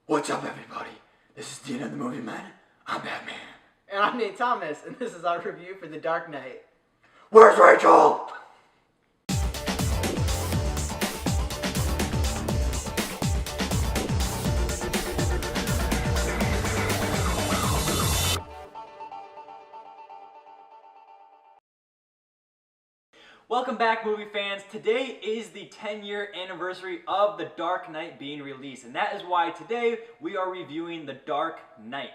What's up, everybody? This is Dean of the Movie Man. I'm Batman. And I'm Nate Thomas, and this is our review for The Dark Knight. Where's Rachel? Welcome back, movie fans. Today is the 10-year anniversary of The Dark Knight being released, and that is why today we are reviewing The Dark Knight.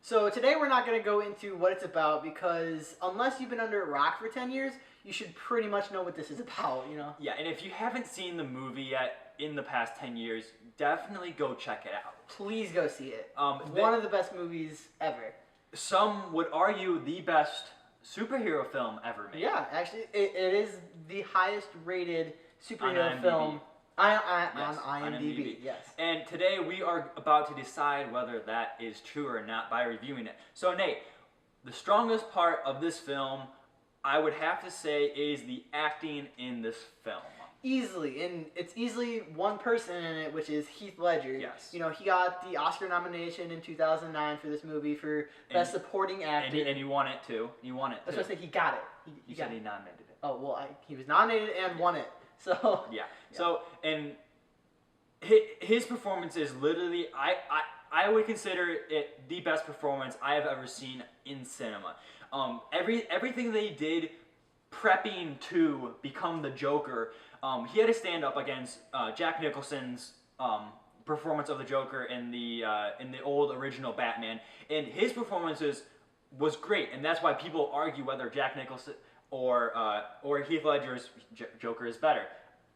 So today we're not going to go into what it's about because unless you've been under a rock for 10 years, you should pretty much know what this is about, you know? Yeah, and if you haven't seen the movie yet in the past 10 years, definitely go check it out. Please go see it. One of the best movies ever. Some would argue the best superhero film ever made. Yeah, actually, it is the highest rated superhero On film Yes, on IMDb. Yes. And today we are about to decide whether that is true or not by reviewing it. So Nate, the strongest part of this film, I would have to say, is the acting in this film. Easily, and it's easily one person in it, which is Heath Ledger. Yes. You know, he got the Oscar nomination in 2009 for this movie for Best Supporting Actor. And he won it too. He won it too. That's what I say, he got it. You said he nominated it. Oh, well, he was nominated and won it. So yeah. So, and his performance is literally, I would consider it the best performance I have ever seen in cinema. Everything they did prepping to become the Joker, he had to stand up against Jack Nicholson's performance of the Joker in the old original Batman, and his performance was great, and that's why people argue whether Jack Nicholson or Heath Ledger's Joker is better.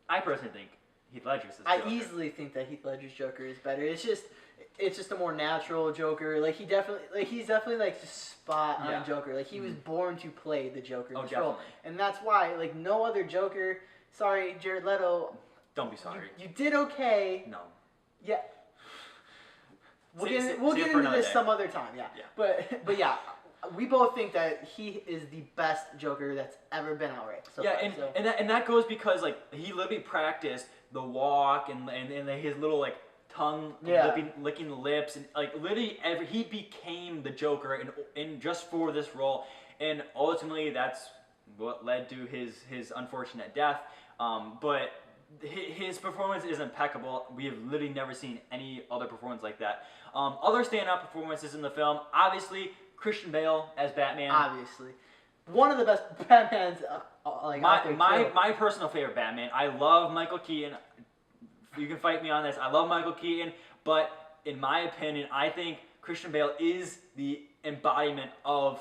I personally think Heath Ledger's is Joker. I easily think that Heath Ledger's Joker is better. It's just a more natural Joker. Like he's definitely like just spot on Joker. Like he was born to play the Joker in this role, and that's why like no other Joker. Sorry, Jared Leto. Don't be sorry. You did okay. No. Yeah. We'll get into this some other time. Yeah. But yeah. We both think that he is the best Joker that's ever been out, right? So far, and that goes because like he literally practiced the walk and his little like tongue licking the lips, and like literally he became the Joker in just for this role, and ultimately that's what led to his unfortunate death. But his performance is impeccable. We have literally never seen any other performance like that. Other standout performances in the film, obviously. Christian Bale as Batman. Obviously. One of the best Batmans my personal favorite Batman. I love Michael Keaton. You can fight me on this. I love Michael Keaton, but in my opinion, I think Christian Bale is the embodiment of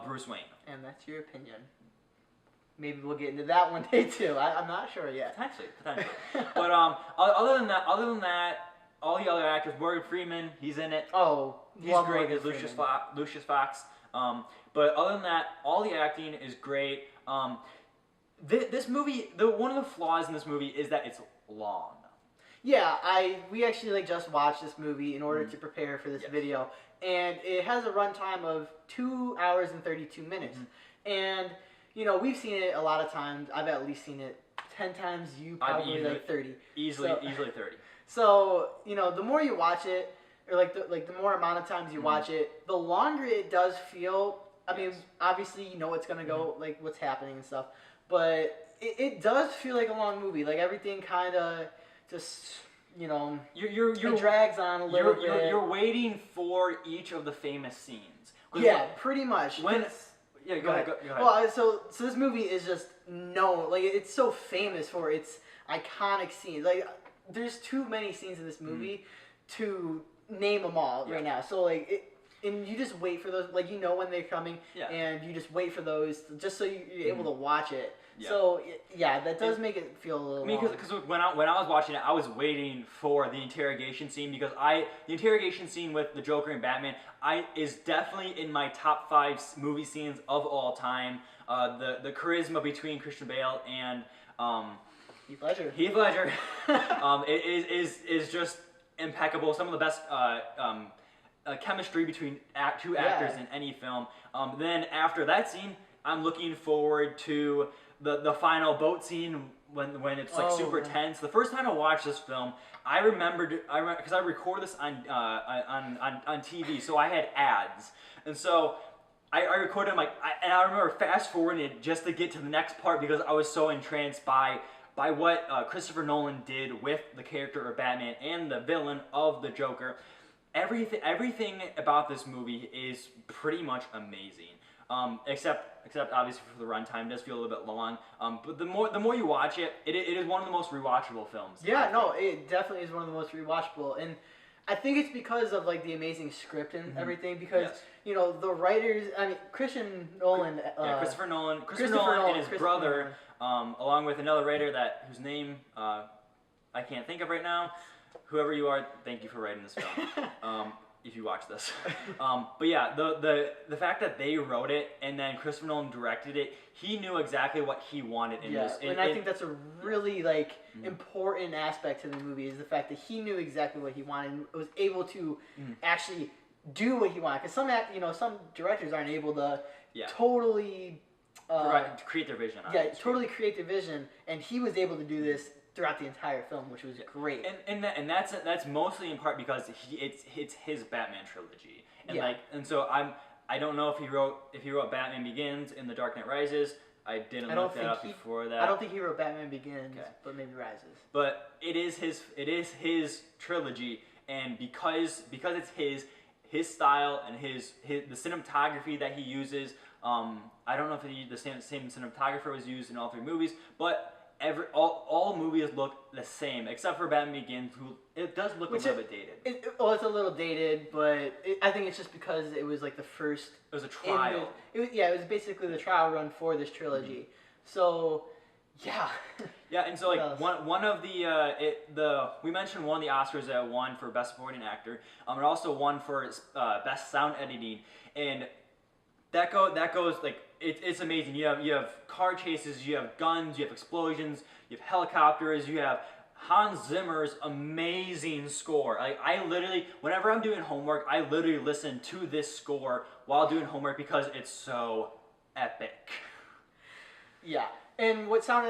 Bruce Wayne. And that's your opinion. Maybe we'll get into that one day too. I'm not sure yet. Potentially. But other than that, all the other actors, Morgan Freeman, he's in it. Oh, he's great as Lucius Fox. But other than that, all the acting is great. This movie, one of the flaws in this movie is that it's long. Yeah, we actually just watched this movie in order to prepare for this video, and it has a runtime of 2 hours and 32 minutes. And you know, we've seen it a lot of times. I've at least seen it 10 times. You probably like 30. Easily 30. So, you know, the more you watch it, or the more amount of times you watch it, the longer it does feel. I mean, obviously you know what's gonna go, like what's happening and stuff, but it does feel like a long movie. Like everything kind of just, you know, it drags on a little bit. You're waiting for each of the famous scenes. Yeah, pretty much. Go ahead. Well, so this movie is just known, like it's so famous for its iconic scenes. Like there's too many scenes in this movie to name them all right now. So like and you just wait for those, like you know when they're coming, and you just wait for those just so you're able to watch it. Yeah. So yeah, that does make it feel a little. I mean, because when I was watching it, I was waiting for the interrogation scene because the interrogation scene with the Joker and Batman is definitely in my top 5 movie scenes of all time. The charisma between Christian Bale and Heath Ledger. Is just impeccable. Some of the best chemistry between two actors in any film. Then after that scene, I'm looking forward to the final boat scene when it's like Oh, super yeah. tense. The first time I watched this film, I remembered because I record this on TV, so I had ads, and so I recorded them and I remember fast forwarding it just to get to the next part because I was so entranced by what Christopher Nolan did with the character of Batman and the villain of the Joker. Everything about this movie is pretty much amazing. Except obviously for the runtime, it does feel a little bit long. But the more you watch it, it is one of the most rewatchable films. Yeah, no, it definitely is one of the most rewatchable, and I think it's because of like the amazing script and everything. Because Yes. the writers, I mean, Christopher Nolan and his brother, along with another writer whose name I can't think of right now. Whoever you are, thank you for writing this film. If you watch this, but yeah, the fact that they wrote it and then Christopher Nolan directed it, he knew exactly what he wanted in this. And I think that's a really important aspect to the movie is the fact that he knew exactly what he wanted and was able to actually do what he wanted. Because some directors aren't able to totally create their vision. Totally create their vision, and he was able to do this throughout the entire film, which was great. And that's mostly in part because it's his Batman trilogy, and so I don't know if he wrote Batman Begins and The Dark Knight Rises. I didn't look that up before that. I don't think he wrote Batman Begins, but maybe Rises. But it is his trilogy, and because it's his style and the cinematography that he uses. I don't know if the same cinematographer was used in all three movies, but all movies look the same except for Batman Begins, it does look a little bit dated. It's a little dated, but I think it's just because it was like the first. It was a trial. It was basically the trial run for this trilogy. Mm-hmm. So, yeah. Yeah, and so one of we mentioned one of the Oscars that won for Best Supporting Actor. It also won for Best Sound Editing, and that goes like. It's amazing. You have car chases, you have guns, you have explosions, you have helicopters, you have Hans Zimmer's amazing score. I literally, whenever I'm doing homework, I literally listen to this score while doing homework because it's so epic. Yeah, and what sound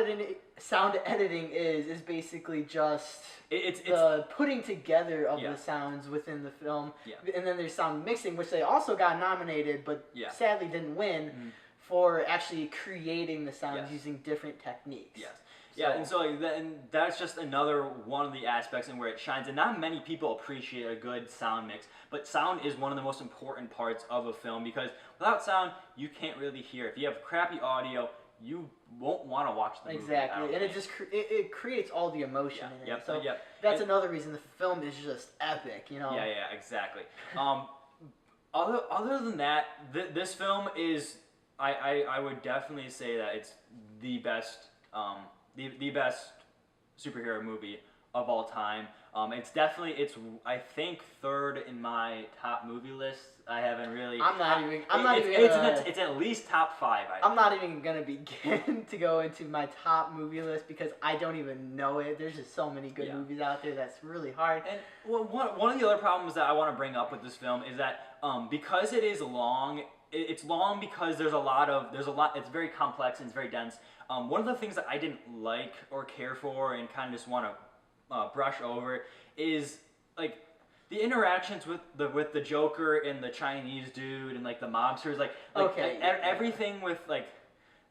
editing is basically just it's the putting together of the sounds within the film, and then there's sound mixing, which they also got nominated, but sadly didn't win. Mm-hmm. For actually creating the sounds using different techniques. Yes. Yeah, and so and that's just another one of the aspects in where it shines. And not many people appreciate a good sound mix, but sound is one of the most important parts of a film because without sound, you can't really hear. If you have crappy audio, you won't want to watch the movie. Exactly, and it just it creates all the emotion in it. So that's another reason the film is just epic. Yeah, exactly. Other than that, this film is. I would definitely say that it's the best the best superhero movie of all time. It's I think third in my top movie list. I haven't really. It's at least top 5. I'm not even gonna begin to go into my top movie list because I don't even know it. There's just so many good movies out there that's really hard. And one of the other problems that I want to bring up with this film is that because it is long. It's long because there's a lot. It's very complex and it's very dense. One of the things that I didn't like or care for and kind of just want to brush over is like the interactions with the Joker and the Chinese dude and like the mobsters. Everything with like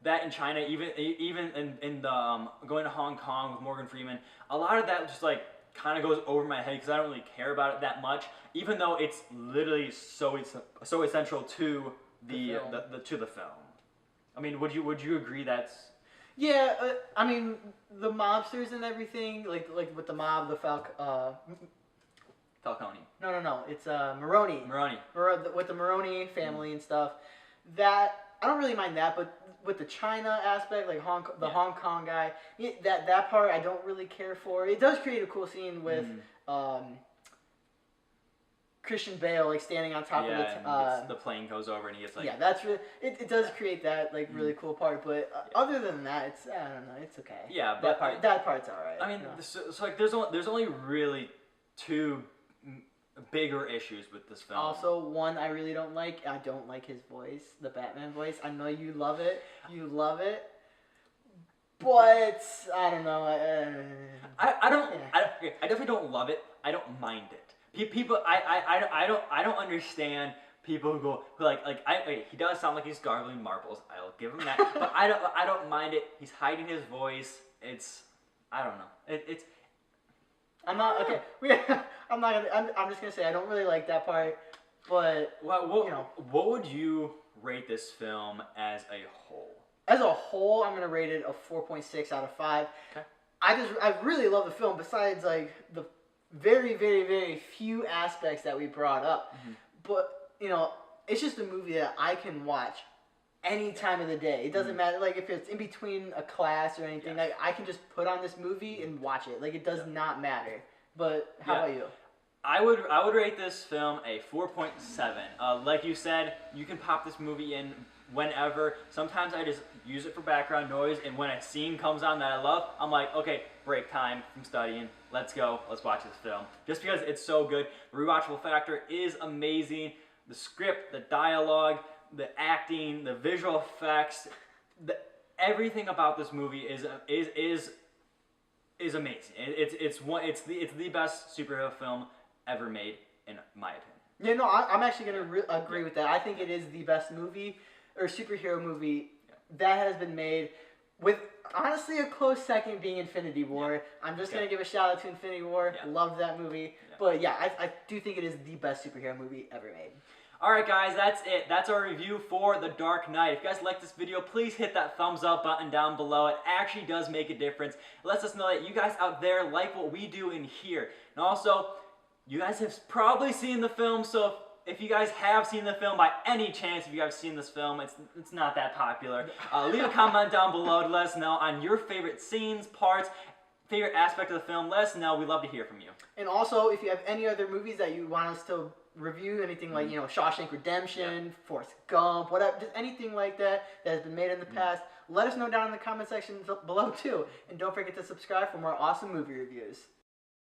that in China, even in the going to Hong Kong with Morgan Freeman. A lot of that just like kind of goes over my head because I don't really care about it that much, even though it's literally so essential to the film. I mean, would you agree that's? Yeah, I mean the mobsters and everything, like with the mob, the Falcone. No, it's Maroni. With the Maroni family and stuff. That I don't really mind that, but with the China aspect, like Hong Kong guy, that part I don't really care for. It does create a cool scene with. Christian Bale like standing on top of the plane goes over and he gets like that's really it does create that like really cool part, but other than that it's I don't know, it's okay. Yeah, that part's all right. I mean, so like there's only really 2 bigger issues with this film. Also, one I really don't like. I don't like his voice, the Batman voice. I know you love it. but I don't know. I definitely don't love it. I don't mind it. People, I don't understand people who go he does sound like he's gargling marbles. I'll give him that, but I don't mind it. He's hiding his voice. I don't know. It's. I'm not okay. I'm not gonna. I'm just gonna say I don't really like that part, but what would you rate this film as a whole? As a whole, I'm gonna rate it a 4.6 out of 5. Okay. I really love the film. Besides like the very very very few aspects that we brought up, but it's just a movie that I can watch any time of the day. It doesn't matter like if it's in between a class or anything. Like I can just put on this movie and watch it. Like it does not matter. But how about you? I would rate this film a 4.7. Like you said, you can pop this movie in whenever. Sometimes I just use it for background noise, and when a scene comes on that I love, I'm like, okay, break time from studying. Let's go. Let's watch this film. Just because it's so good. The rewatchable factor is amazing. The script, the dialogue, the acting, the visual effects, everything about this movie is amazing. It's the best superhero film ever made, in my opinion. Yeah, no, I'm actually going to agree with that. I think it is the best movie or superhero movie that has been made, with honestly a close second being Infinity War. Yeah. I'm just going to give a shout out to Infinity War. Yeah. Loved that movie. Yeah. But yeah, I do think it is the best superhero movie ever made. Alright guys, that's it. That's our review for The Dark Knight. If you guys like this video, please hit that thumbs up button down below. It actually does make a difference. It lets us know that you guys out there like what we do in here. And also, you guys have probably seen the film, so if you guys have seen the film, by any chance, if you guys have seen this film, it's not that popular. Leave a comment down below to let us know on your favorite scenes, parts, favorite aspect of the film. Let us know. We'd love to hear from you. And also, if you have any other movies that you want us to review, anything like Shawshank Redemption, Forrest Gump, whatever, just anything like that has been made in the past, let us know down in the comment section below too. And don't forget to subscribe for more awesome movie reviews.